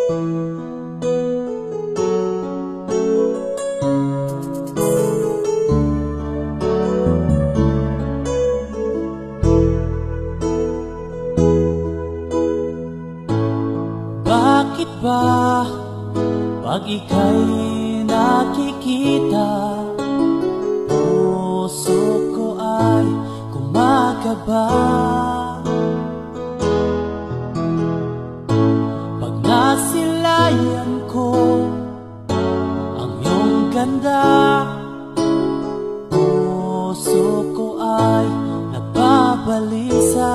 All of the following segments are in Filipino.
Bakit ba pag ika'y nakikita, puso ko ay kumakaba? Pag nasilayan ko ang iyong ganda, puso ko ay nagbabalisa.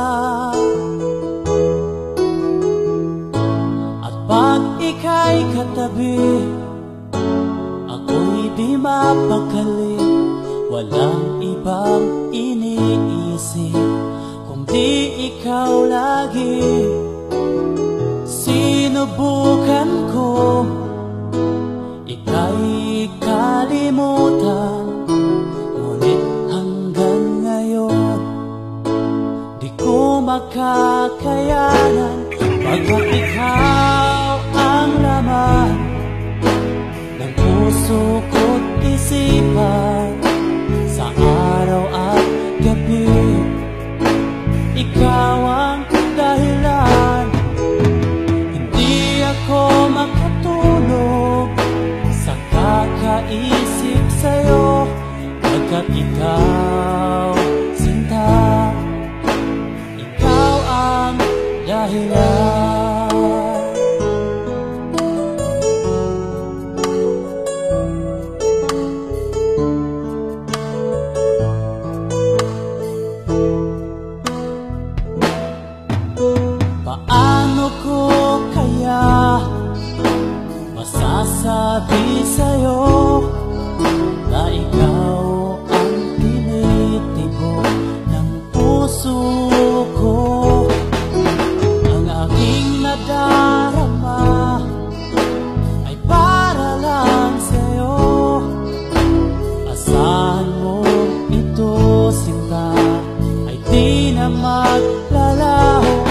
Pag ika'y katabi, ako'y di mapakali. Walang ibang iniisip kundi ikaw lagi. Sinubukan ko ika'y kalimutan, ngunit hanggang ngayon di ko makakayanan. Pagkat ikaw ang laman ng puso ko't isipan, sa araw at gabi ikaw ang dahilan. Hindi ako makatulog sa kakaisip sa'yo, pagkat ikaw, sinta, ikaw ang dahilan. Paano ko kaya masasabi sa'yo na ikaw ang tinitibok ng puso ko? Ang aking nadarama ay para lang sa'yo. Asahan mo ito, sinta, ay di na maglalaho,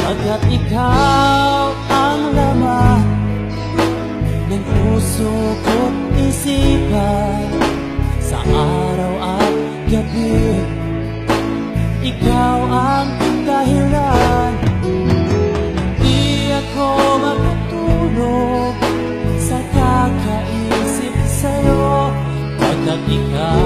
pagkat ikaw ang laman ng puso ko't isipan, sa araw at gabi ikaw ang dahilan. Di ako makatulog sa kakaisip sa'yo, pagkat ikaw